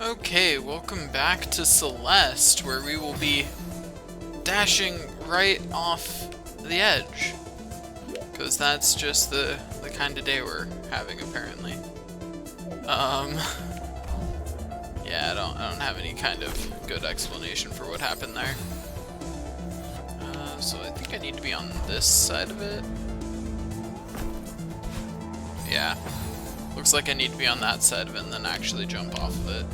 Okay, welcome back to Celeste, where we will be dashing right off the edge. Because that's just the kind of day we're having, apparently. Yeah, I don't have any kind of good explanation for what happened there. So I think I need to be on this side of it. Yeah. Looks like I need to be on that side of it and then actually jump off of it.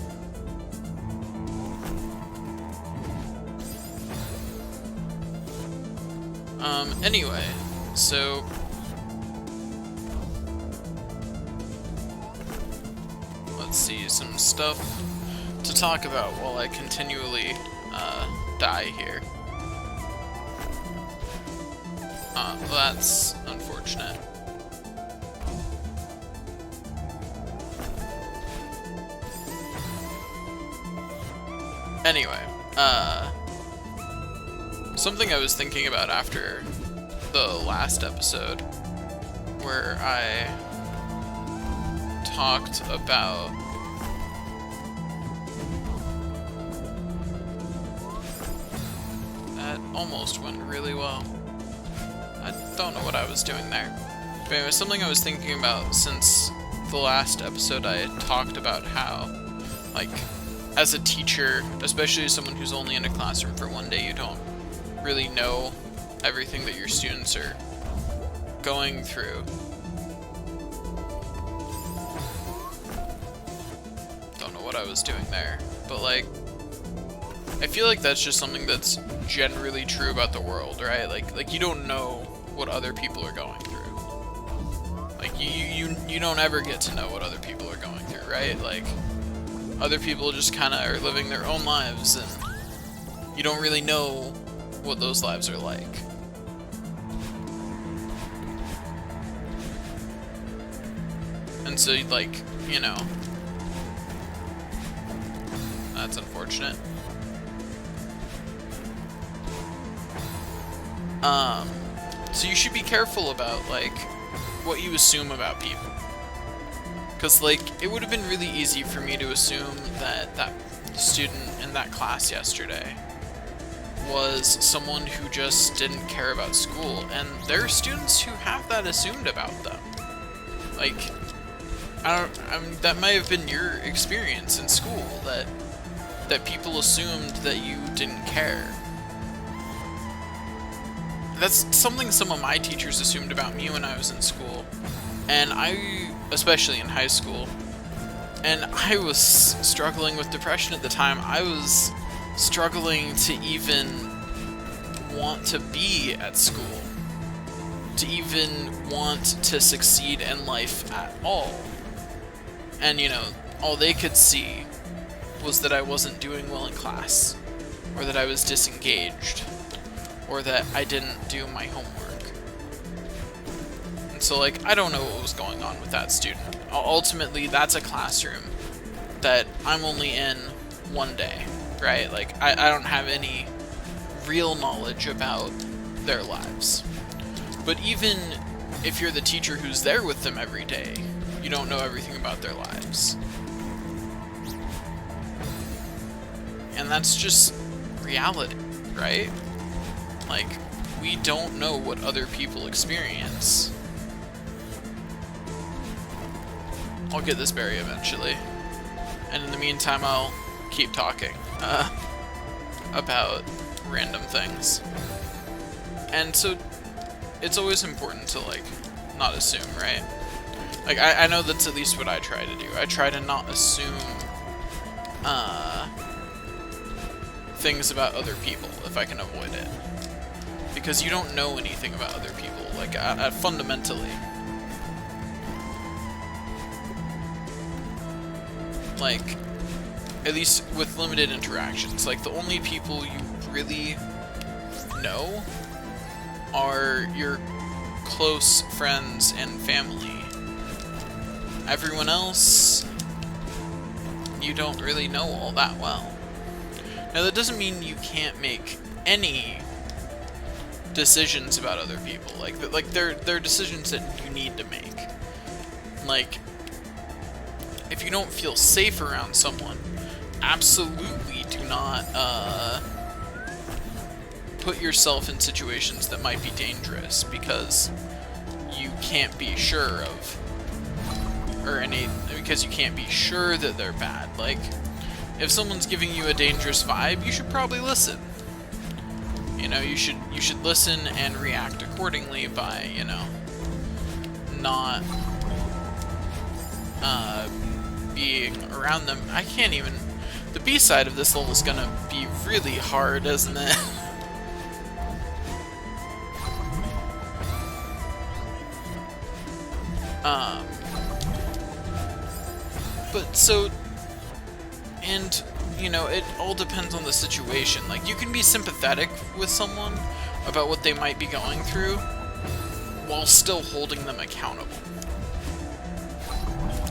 Anyway, so let's see, some stuff to talk about while I continually die here. Well, that's unfortunate. Anyway, something I was thinking about after the last episode, where I talked about that almost went really well. I don't know what I was doing there. But anyway, something I was thinking about since the last episode, I had talked about how, like, as a teacher, especially someone who's only in a classroom for one day, you don't really know everything that your students are going through. Don't know what I was doing there, but like, I feel like that's just something that's generally true about the world, right? Like you don't know what other people are going through. Like you don't ever get to know what other people are going through, right? Like, other people just kind of are living their own lives, and you don't really know what those lives are like. And so, like, you know, that's unfortunate. So you should be careful about, like, what you assume about people. Because, like, it would have been really easy for me to assume that that student in that class yesterday was someone who just didn't care about school. And there are students who have that assumed about them. Like, that might have been your experience in school, that people assumed that you didn't care. That's something some of my teachers assumed about me when I was in school. And especially in high school, and I was struggling with depression at the time. I was struggling to even want to be at school, to even want to succeed in life at all. And, you know, all they could see was that I wasn't doing well in class, or that I was disengaged, or that I didn't do my homework. So, like, I don't know what was going on with that student. Ultimately, that's a classroom that I'm only in one day, right? Like, I don't have any real knowledge about their lives. But even if you're the teacher who's there with them every day, you don't know everything about their lives. And that's just reality, right? Like, we don't know what other people experience. I'll get this berry eventually. And in the meantime, I'll keep talking about random things. And so, it's always important to, like, not assume, right? Like, I know that's at least what I try to do. I try to not assume things about other people if I can avoid it. Because you don't know anything about other people, like, fundamentally. Like, at least with limited interactions, like, the only people you really know are your close friends and family. Everyone else, you don't really know all that well. Now, that doesn't mean you can't make any decisions about other people. Like, there are decisions that you need to make. Like, if you don't feel safe around someone, absolutely do not put yourself in situations that might be dangerous, because you can't be sure of, because you can't be sure that they're bad. Like, if someone's giving you a dangerous vibe, you should probably listen. You know, you should listen and react accordingly by, you know, not being around them. I can't even... The B side of this level is gonna be really hard, isn't it? But so, and, you know, it all depends on the situation. Like, you can be sympathetic with someone about what they might be going through while still holding them accountable.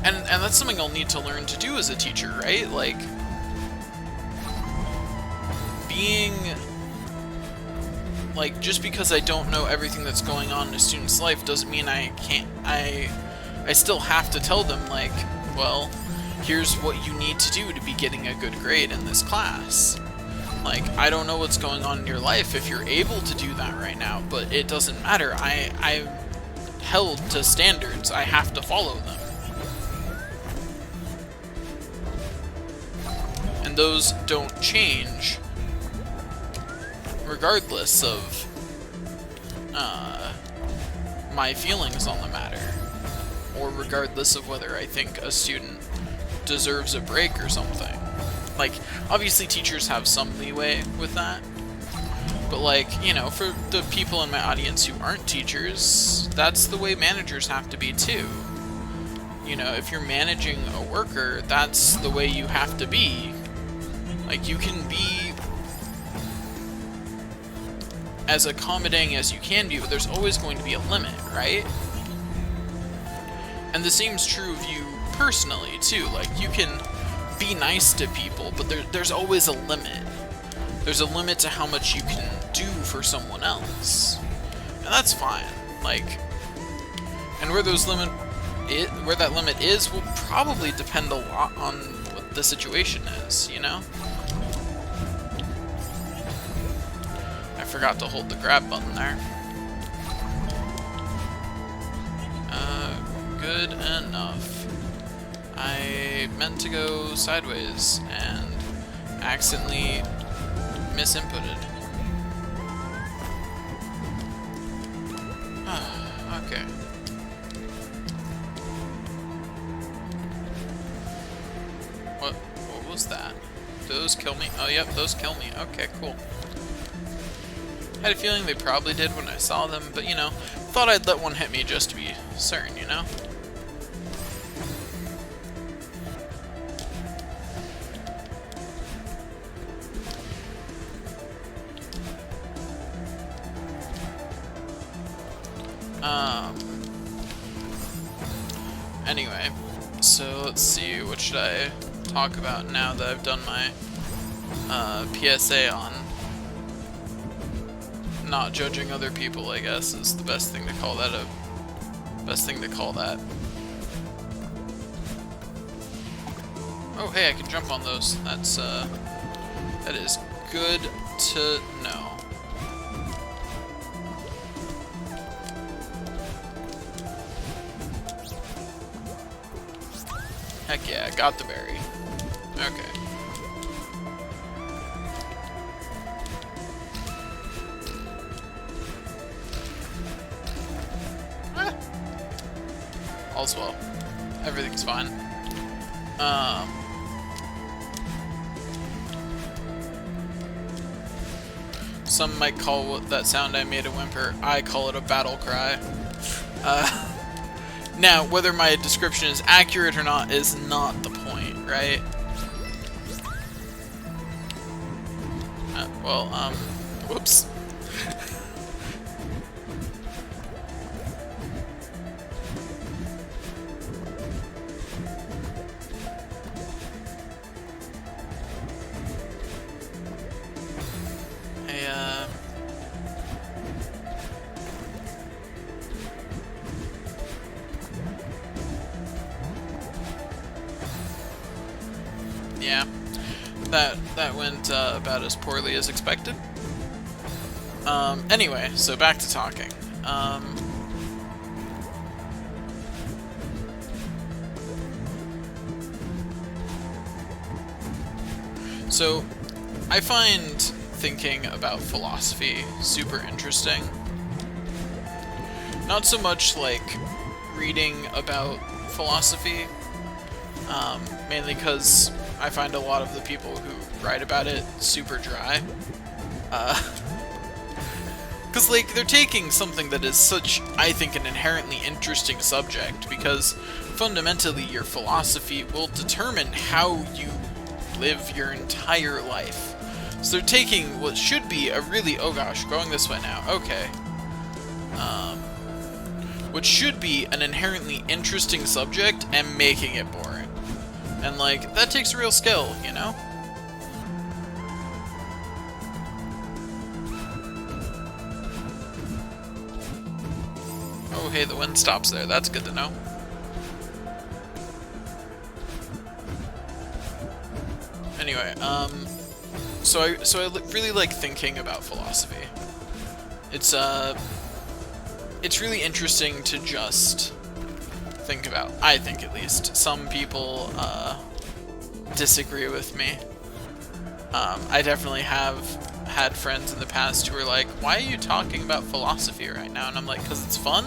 And that's something I'll need to learn to do as a teacher, right? Like, being... Like, just because I don't know everything that's going on in a student's life doesn't mean I can't... I still have to tell them, like, well, here's what you need to do to be getting a good grade in this class. Like, I don't know what's going on in your life if you're able to do that right now, but it doesn't matter. I'm held to standards. I have to follow them. And those don't change regardless of my feelings on the matter, or regardless of whether I think a student deserves a break or something. Like, obviously teachers have some leeway with that, but, like, you know, for the people in my audience who aren't teachers, that's the way managers have to be too. You know, if you're managing a worker, that's the way you have to be. Like, you can be as accommodating as you can be, but there's always going to be a limit, right? And the same's true of you personally, too. Like, you can be nice to people, but there's always a limit. There's a limit to how much you can do for someone else. And that's fine. Like, and where that limit is will probably depend a lot on what the situation is, you know? I forgot to hold the grab button there. Good enough. I meant to go sideways and accidentally misinputted. Okay. What was that? Do those kill me? Oh, yep, those kill me. Okay, cool. I had a feeling they probably did when I saw them, but, you know, thought I'd let one hit me just to be certain, you know? Anyway, so let's see, what should I talk about now that I've done my PSA on not judging other people, I guess, is the best thing to call that Oh, hey, I can jump on those. That's, that is good to know. Heck yeah, I got the berry. Okay. All's well. Everything's fine. Some might call that sound I made a whimper. I call it a battle cry. Now, whether my description is accurate or not is not the point, right? Whoops. that went about as poorly as expected. Anyway, so back to talking. So, I find thinking about philosophy super interesting. Not so much like reading about philosophy, mainly because I find a lot of the people who write about it super dry. Because, like, they're taking something that is such, I think, an inherently interesting subject, because fundamentally your philosophy will determine how you live your entire life. So they're taking what should be a really, oh gosh, going this way now, okay. What should be an inherently interesting subject and making it boring. And, like, that takes real skill, you know? Oh, hey, the wind stops there. That's good to know. Anyway, so I really like thinking about philosophy. It's really interesting to just think about. I think, at least. Some people, disagree with me. I definitely have had friends in the past who were like, why are you talking about philosophy right now? And I'm like, because it's fun?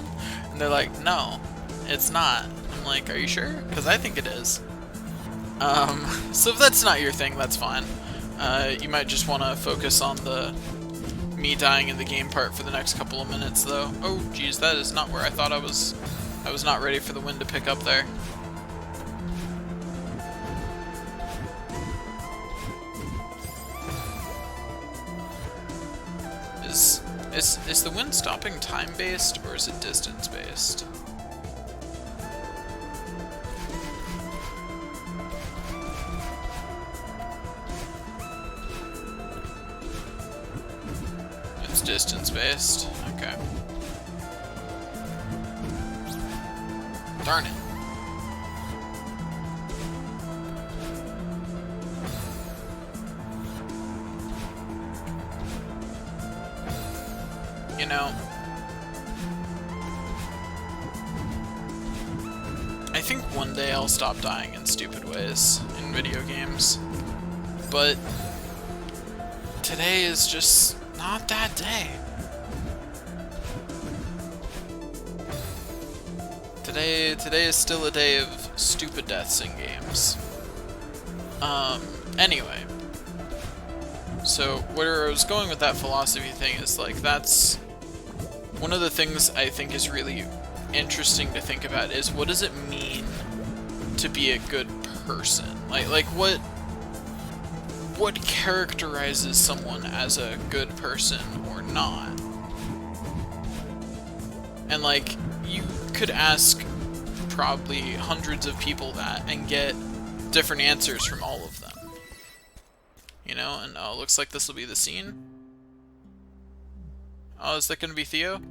And they're like, no, it's not. I'm like, are you sure? Because I think it is. So if that's not your thing, that's fine. You might just want to focus on the me dying in the game part for the next couple of minutes, though. Oh, geez, that is not where I thought I was. I was not ready for the wind to pick up there. Is the wind stopping time-based, or is it distance-based? It's distance-based. Okay. Darn it. You know, I think one day I'll stop dying in stupid ways in video games, but today is just not that day. Today is still a day of stupid deaths in games. Anyway. So, where I was going with that philosophy thing is, like, that's one of the things I think is really interesting to think about is, what does it mean to be a good person? Like what characterizes someone as a good person or not? And, like, you could ask probably hundreds of people that and get different answers from all of them. You know, and oh, looks like this will be the scene. Oh, is that gonna be Theo?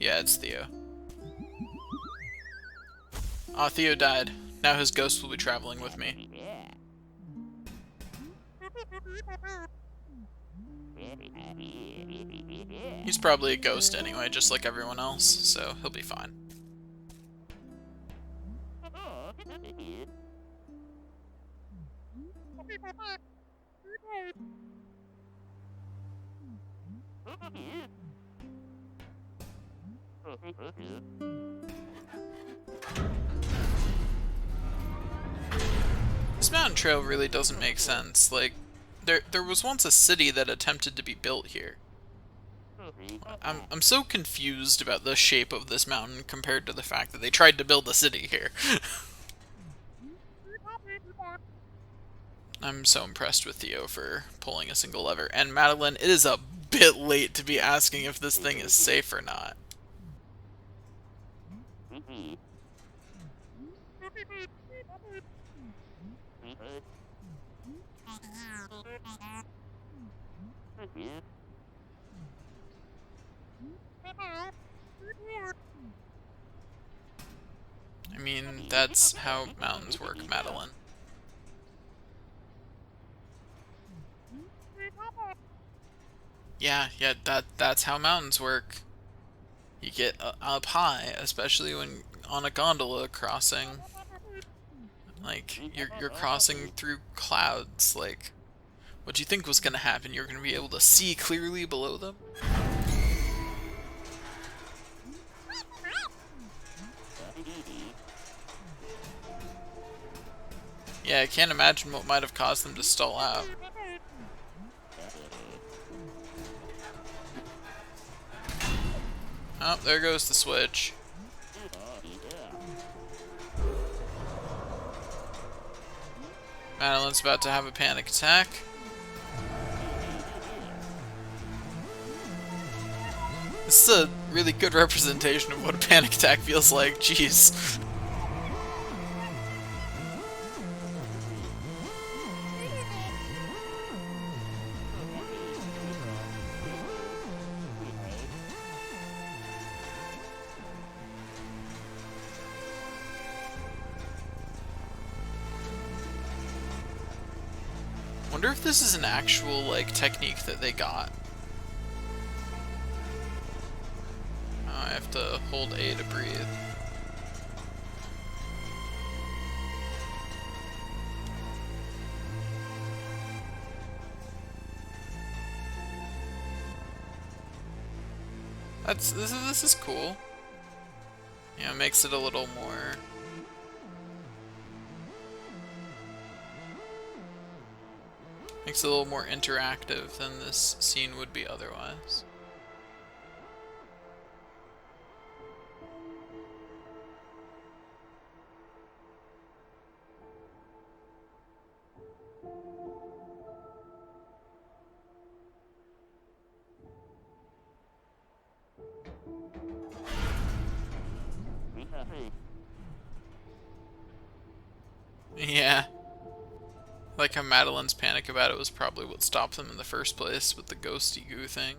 Yeah, it's Theo. Oh, Theo died. Now his ghost will be traveling with me. He's probably a ghost anyway, just like everyone else, so he'll be fine. This mountain trail really doesn't make sense. Like, there was once a city that attempted to be built here. I'm so confused about the shape of this mountain compared to the fact that they tried to build a city here. I'm so impressed with Theo for pulling a single lever. And Madeline, it is a bit late to be asking if this thing is safe or not. I mean, that's how mountains work, Madeline. Yeah, that's how mountains work. You get up high, especially when on a gondola crossing. Like you're crossing through clouds. Like, what do you think was gonna happen? You're gonna be able to see clearly below them? Yeah, I can't imagine what might have caused them to stall out. Oh, there goes the switch. Madeline's about to have a panic attack. This is a really good representation of what a panic attack feels like. Jeez. Wonder if this is an actual, like, technique that they got. Oh, I have to hold A to breathe. This is cool. Yeah, it makes it a little more. Makes it a little more interactive than this scene would be otherwise. Yeah. Like how Madeline's panic about it was probably what stopped them in the first place with the ghosty goo thing.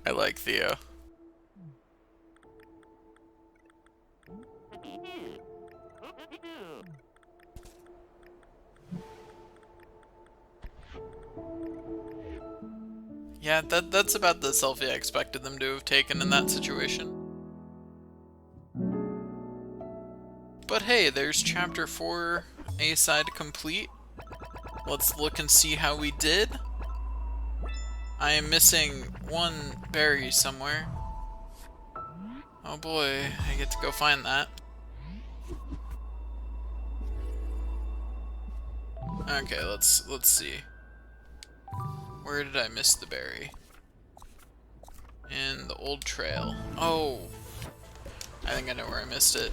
I like Theo. Yeah, that's about the selfie I expected them to have taken in that situation. But hey, there's chapter 4 A-side complete. Let's look and see how we did. I am missing one berry somewhere. Oh boy, I get to go find that. Okay, let's see. Where did I miss the berry? In the old trail. Oh! I think I know where I missed it.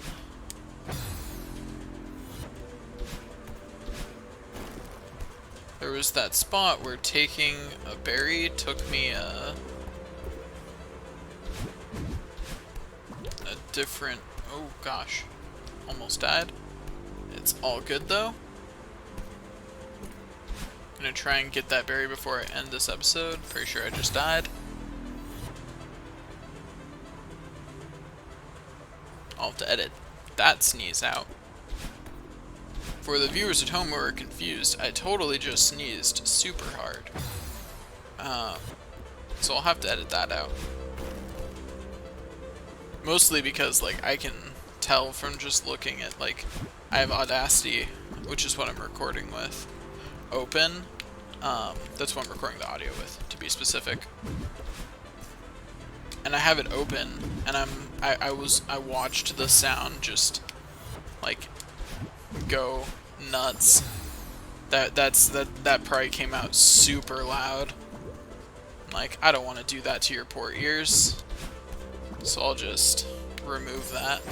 There was that spot where taking a berry took me a different... Oh gosh. Almost died. It's all good though. I'm gonna try and get that berry before I end this episode. Pretty sure I just died. I'll have to edit that sneeze out. For the viewers at home who are confused, I totally just sneezed super hard. So I'll have to edit that out. Mostly because, like, I can tell from just looking at, like, I have Audacity, which is what I'm recording with, open. That's what I'm recording the audio with, to be specific. And I have it open, and I watched the sound just, like, go nuts. That probably came out super loud. Like, I don't want to do that to your poor ears, so I'll just remove that.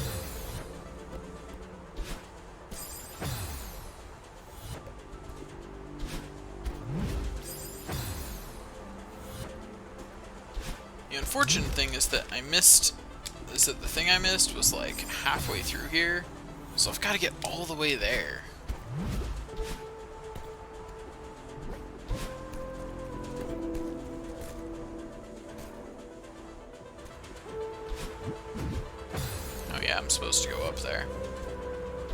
The unfortunate thing is that the thing I missed was like halfway through here, so I've got to get all the way there. yeah, I'm supposed to go up there.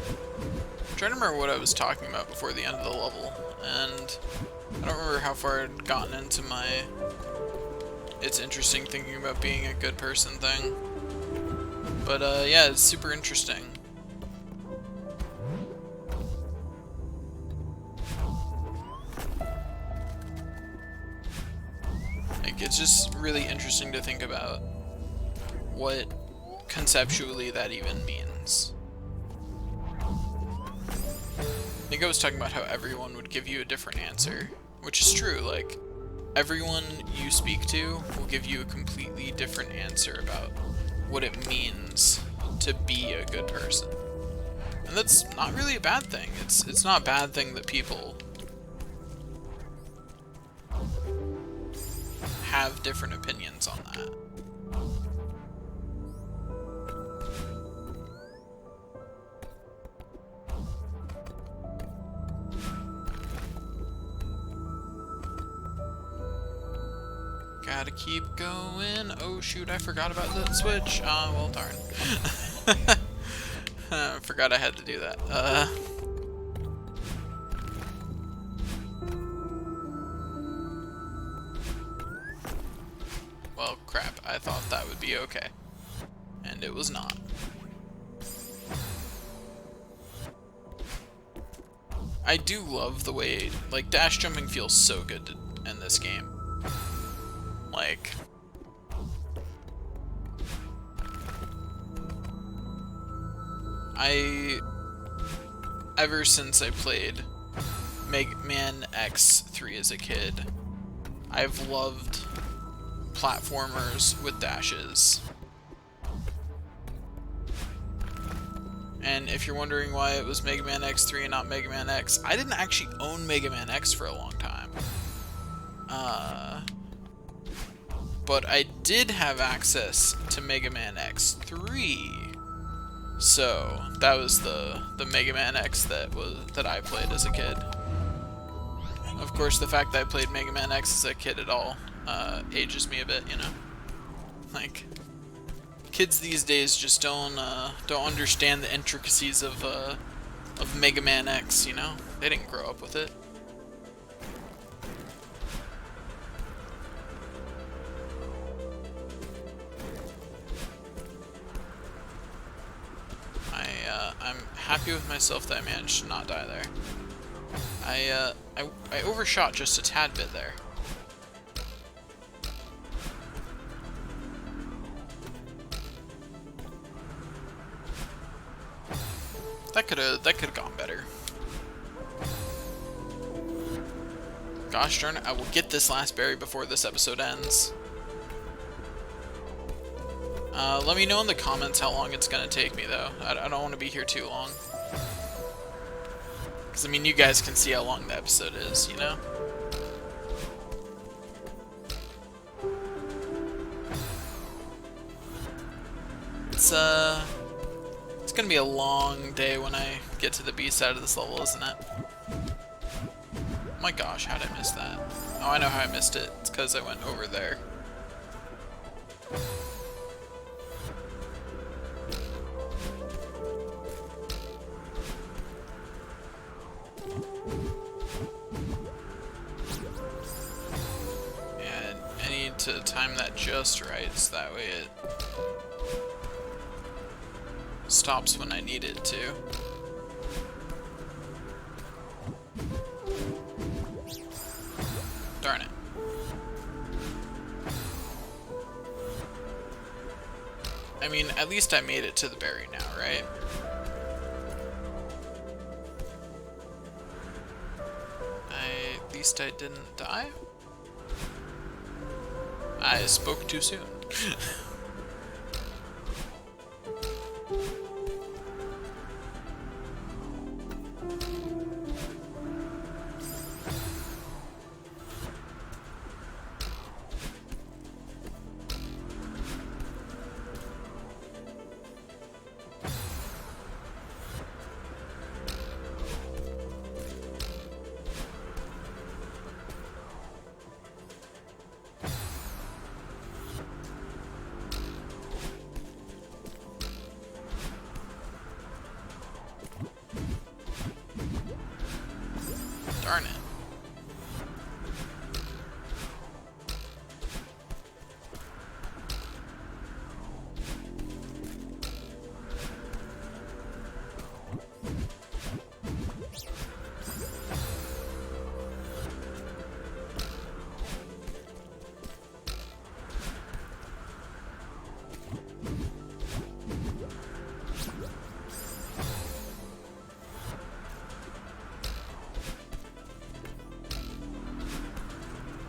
I'm trying to remember what I was talking about before the end of the level, and I don't remember how far I'd gotten into my it's interesting thinking about being a good person thing. But yeah, it's super interesting. Like, it's just really interesting to think about what conceptually that even means. I think I was talking about how everyone would give you a different answer, which is true. Like, everyone you speak to will give you a completely different answer about what it means to be a good person. And that's not really a bad thing. It's not a bad thing that people have different opinions on that. Gotta keep going. Oh shoot, I forgot about that switch. Well darn. I forgot I had to do that. Well, crap. I thought that would be okay. And it was not. I do love the way, like, dash jumping feels so good in this game. Like, ever since I played Mega Man X3 as a kid, I've loved platformers with dashes. And if you're wondering why it was Mega Man X3 and not Mega Man X, I didn't actually own Mega Man X for a long time. But I did have access to Mega Man X3. So that was the Mega Man X that I played as a kid. Of course, the fact that I played Mega Man X as a kid at all ages me a bit, you know. Like, kids these days just don't understand the intricacies of Mega Man X, you know. They didn't grow up with it. I'm happy with myself that I managed to not die there. I overshot just a tad bit there. That could have gone better. Gosh darn it, I will get this last berry before this episode ends. Let me know in the comments how long it's gonna take me, though. I don't want to be here too long. Because, I mean, you guys can see how long the episode is, you know? It's gonna be a long day when I get to the B side of this level, isn't it? Oh my gosh, how did I miss that? Oh, I know how I missed it. It's because I went over there. To time that just right, so that way it stops when I need it to. Darn it. I mean, at least I made it to the berry now, right? At least I didn't die? I spoke too soon. Darn it.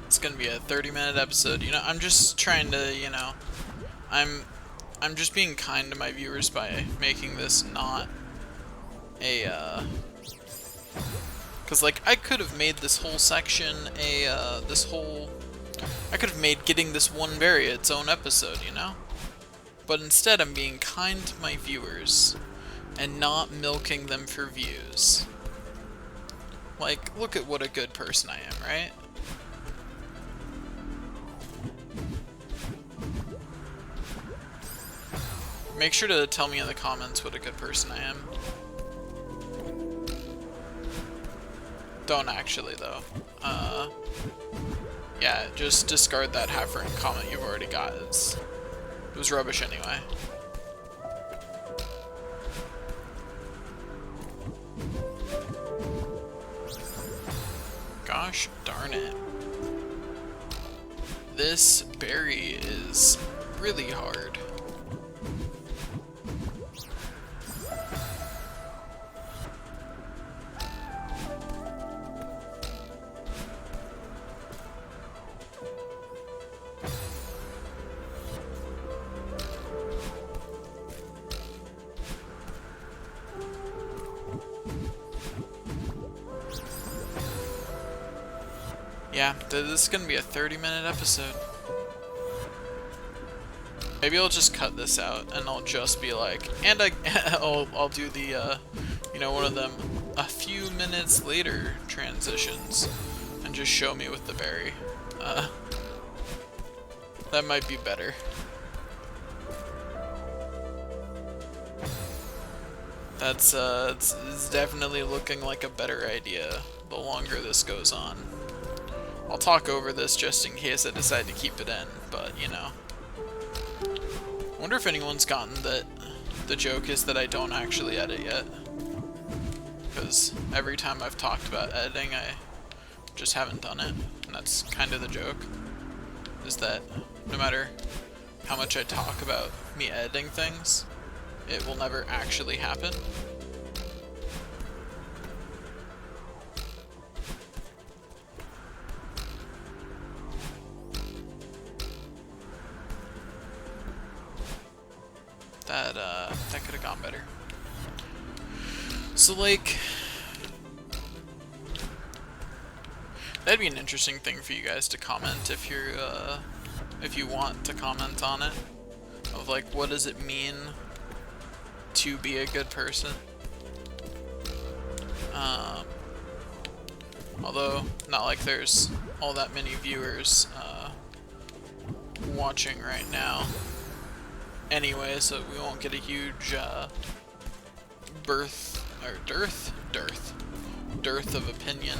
It's gonna be a 30-minute episode. You know, I'm just trying to, you know, I'm just being kind to my viewers by making this not a, cause like I could have made this whole section I could have made getting this one berry its own episode, you know? But instead I'm being kind to my viewers and not milking them for views. Like, look at what a good person I am, right? Make sure to tell me in the comments what a good person I am. Don't actually, though. Yeah, just discard that half-written comment you've already got. It was rubbish anyway. Gosh darn it. This berry is really hard. Yeah, this is gonna be a 30-minute episode. Maybe I'll just cut this out and I'll just be like, and I'll do the, you know, one of them a few minutes later transitions and just show me with the berry. That might be better. That's, it's definitely looking like a better idea the longer this goes on. I'll talk over this just in case I decide to keep it in, but, you know. I wonder if anyone's gotten that the joke is that I don't actually edit yet. Because every time I've talked about editing, I just haven't done it. And that's kind of the joke. Is that no matter how much I talk about me editing things, it will never actually happen. That could have gone better. So, like, that'd be an interesting thing for you guys to comment if you're, if you want to comment on it. Of, like, what does it mean to be a good person? Although, not like there's all that many viewers, watching right now. Anyway, so we won't get a huge dearth of opinion.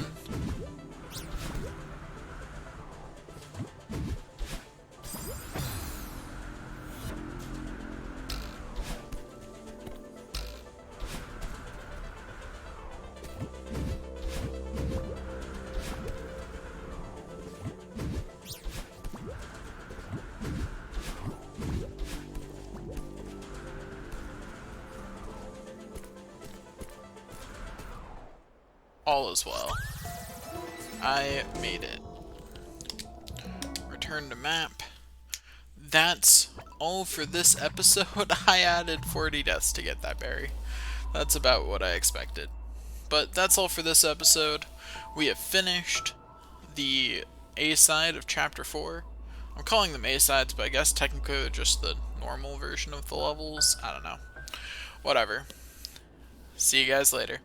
All is well. I made it. Return to map. That's all for this episode. I added 40 deaths to get that berry. That's about what I expected. But that's all for this episode. We have finished the A-side of Chapter 4. I'm calling them A-sides, but I guess technically they're just the normal version of the levels. I don't know. Whatever. See you guys later.